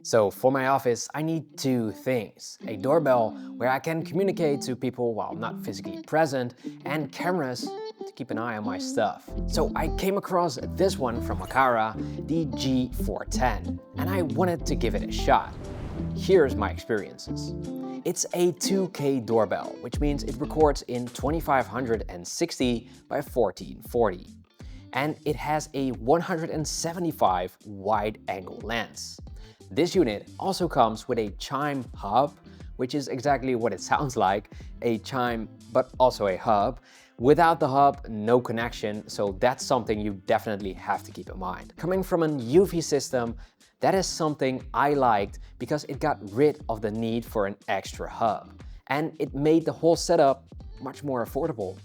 So for my office, I need two things. A doorbell where I can communicate to people while not physically present, and cameras to keep an eye on my stuff. So I came across this one from Aqara, the G410, and I wanted to give it a shot. Here's my experiences. It's a 2K doorbell, which means it records in 2560 by 1440. And it has a 175 wide-angle lens. This unit also comes with a chime hub, which is exactly what it sounds like, a chime but also a hub. Without the hub, no connection, so that's something you definitely have to keep in mind. Coming from an UV system, that is something I liked because it got rid of the need for an extra hub. And it made the whole setup much more affordable.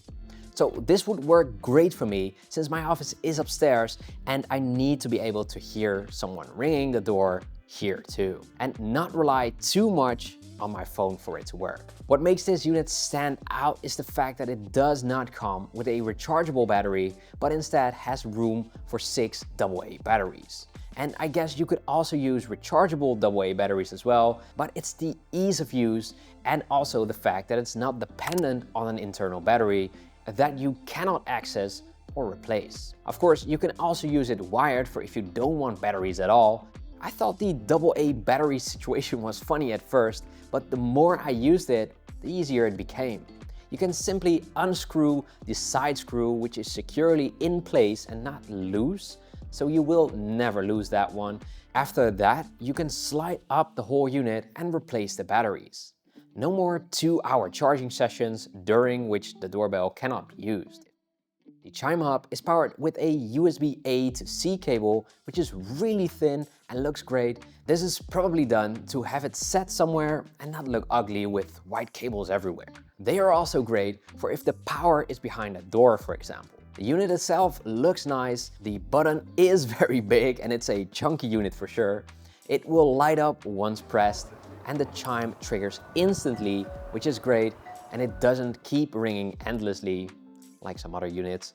So this would work great for me since my office is upstairs and I need to be able to hear someone ringing the door here too, and not rely too much on my phone for it to work. What makes this unit stand out is the fact that it does not come with a rechargeable battery, but instead has room for 6 AA batteries. And I guess you could also use rechargeable AA batteries as well, but it's the ease of use and also the fact that it's not dependent on an internal battery that you cannot access or replace. Of course, you can also use it wired for if you don't want batteries at all. I thought the AA battery situation was funny at first, but the more I used it, the easier it became. You can simply unscrew the side screw, which is securely in place and not loose, so you will never lose that one. After that, you can slide up the whole unit and replace the batteries. No more 2-hour charging sessions during which the doorbell cannot be used. The chime hub is powered with a USB-A to C cable, which is really thin and looks great. This is probably done to have it set somewhere and not look ugly with white cables everywhere. They are also great for if the power is behind a door, for example. The unit itself looks nice, the button is very big and it's a chunky unit for sure. It will light up once pressed and the chime triggers instantly, which is great, and it doesn't keep ringing endlessly like some other units.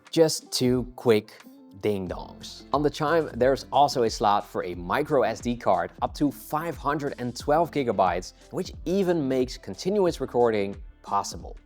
Just 2 quick ding-dongs. On the chime, there's also a slot for a micro SD card up to 512 gigabytes, which even makes continuous recording possible.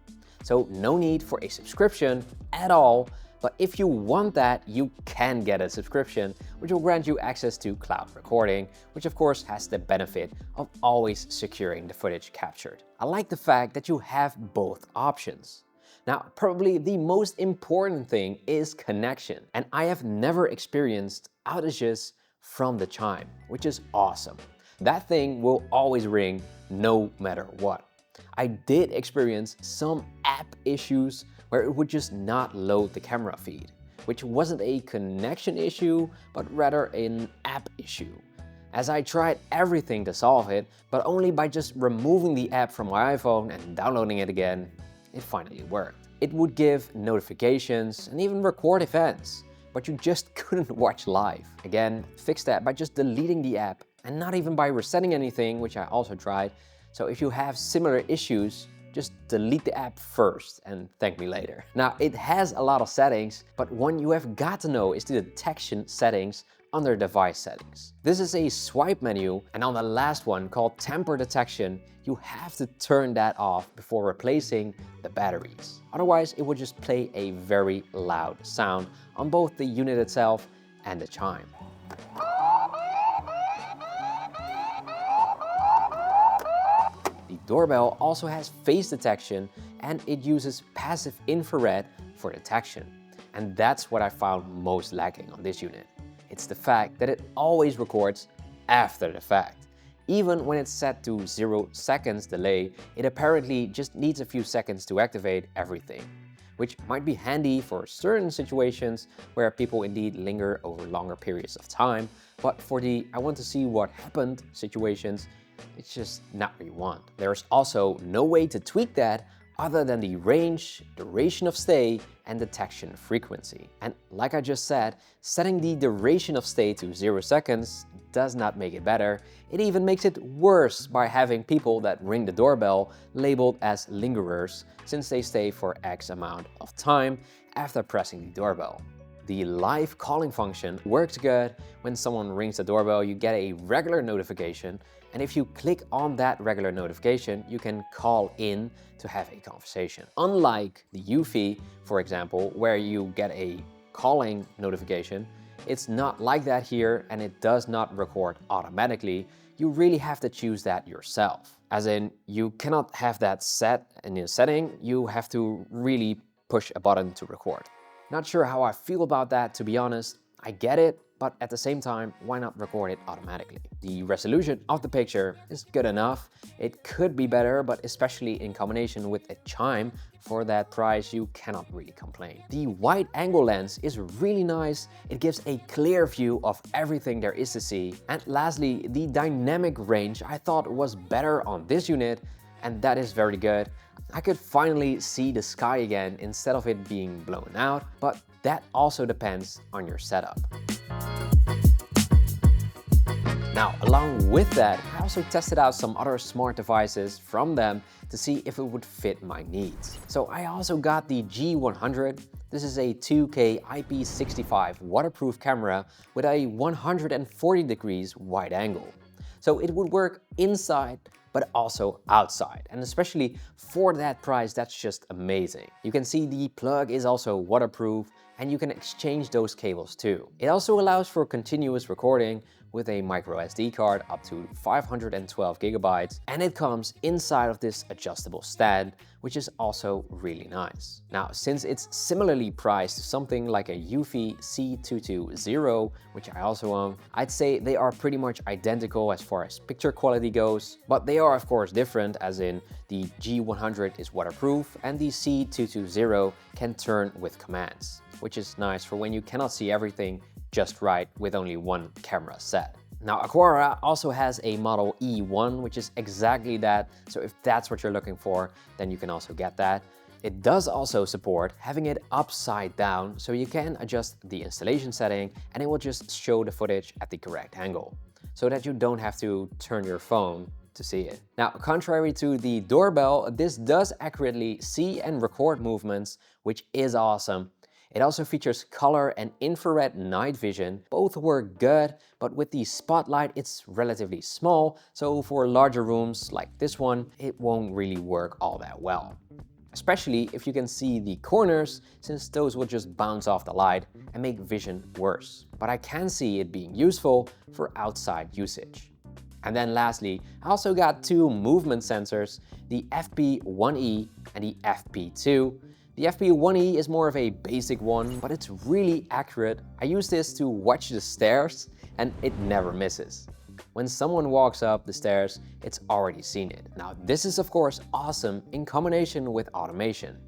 So no need for a subscription at all, but if you want that, you can get a subscription, which will grant you access to cloud recording, which of course has the benefit of always securing the footage captured. I like the fact that you have both options. Now, probably the most important thing is connection, and I have never experienced outages from the chime, which is awesome. That thing will always ring no matter what. I did experience some app issues where it would just not load the camera feed, which wasn't a connection issue, but rather an app issue. As I tried everything to solve it, but only by just removing the app from my iPhone and downloading it again, it finally worked. It would give notifications and even record events, but you just couldn't watch live. Again, fix that by just deleting the app and not even by resetting anything, which I also tried. So if you have similar issues, just delete the app first and thank me later. Now, it has a lot of settings, but one you have got to know is the detection settings under device settings. This is a swipe menu, and on the last one called tamper detection, you have to turn that off before replacing the batteries. Otherwise, it would just play a very loud sound on both the unit itself and the chime. The doorbell also has face detection and it uses passive infrared for detection. And that's what I found most lacking on this unit. It's the fact that it always records after the fact. Even when it's set to 0 seconds delay, it apparently just needs a few seconds to activate everything, which might be handy for certain situations where people indeed linger over longer periods of time. But for the I want to see what happened situations, it's just not what you want. There's also no way to tweak that other than the range, duration of stay, and detection frequency. And like I just said, setting the duration of stay to 0 seconds does not make it better. It even makes it worse by having people that ring the doorbell labeled as lingerers, since they stay for X amount of time after pressing the doorbell. The live calling function works good. When someone rings the doorbell, you get a regular notification, and if you click on that regular notification, you can call in to have a conversation. Unlike the Eufy, for example, where you get a calling notification, it's not like that here, and it does not record automatically. You really have to choose that yourself. As in, you cannot have that set in your setting, you have to really push a button to record. Not sure how I feel about that, to be honest. I get it, but at the same time, why not record it automatically? The resolution of the picture is good enough. It could be better, but especially in combination with a chime, for that price, you cannot really complain. The wide angle lens is really nice. It gives a clear view of everything there is to see. And lastly, the dynamic range I thought was better on this unit, and that is very good. I could finally see the sky again instead of it being blown out, but that also depends on your setup. Now, along with that, I also tested out some other smart devices from them to see if it would fit my needs. So I also got the G100. This is a 2K IP65 waterproof camera with a 140 degrees wide angle. So it would work inside, but also outside. And especially for that price, that's just amazing. You can see the plug is also waterproof, and you can exchange those cables too. It also allows for continuous recording with a micro SD card up to 512 gigabytes, and it comes inside of this adjustable stand, which is also really nice. Now, since it's similarly priced to something like a Eufy C220, which I also own, I'd say they are pretty much identical as far as picture quality goes, but they are of course different, as in the G100 is waterproof and the C220 can turn with commands, which is nice for when you cannot see everything just right with only one camera set. Now, Aqara also has a model E1, which is exactly that. So if that's what you're looking for, then you can also get that. It does also support having it upside down, so you can adjust the installation setting and it will just show the footage at the correct angle, so that you don't have to turn your phone to see it. Now, contrary to the Doorbell, this does accurately see and record movements, which is awesome. It also features color and infrared night vision. Both work good, but with the spotlight, it's relatively small, so for larger rooms like this one, it won't really work all that well. Especially if you can see the corners, since those will just bounce off the light and make vision worse. But I can see it being useful for outside usage. And then lastly, I also got two movement sensors, the FP1E and the FP2. The FP1E is more of a basic one, but it's really accurate. I use this to watch the stairs and it never misses. When someone walks up the stairs, it's already seen it. Now, this is of course awesome in combination with automation.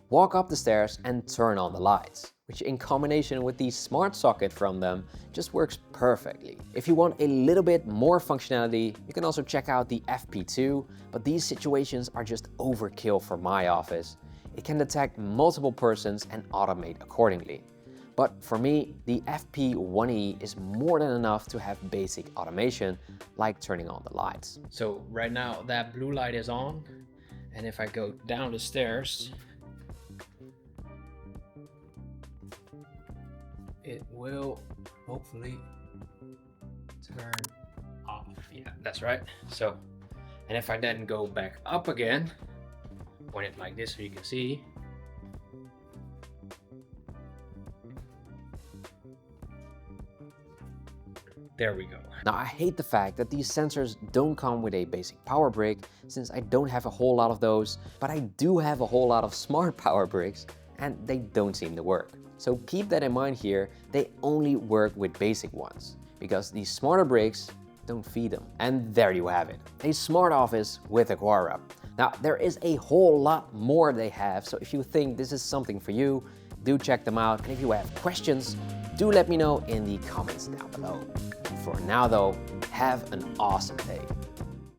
Walk up the stairs and turn on the lights, which in combination with the smart socket from them just works perfectly. If you want a little bit more functionality, you can also check out the FP2, but these situations are just overkill for my office. It can detect multiple persons and automate accordingly. But for me, the FP1E is more than enough to have basic automation, like turning on the lights. So right now that blue light is on, and if I go down the stairs, it will hopefully turn off. Yeah, that's right. So, and if I then go back up again, point it like this so you can see. There we go. Now, I hate the fact that these sensors don't come with a basic power brick, since I don't have a whole lot of those, but I do have a whole lot of smart power bricks and they don't seem to work. So keep that in mind here, they only work with basic ones, because these smarter bricks don't feed them. And there you have it, a smart office with Aqara. Now, there is a whole lot more they have, so if you think this is something for you, do check them out. And if you have questions, do let me know in the comments down below. For now though, have an awesome day.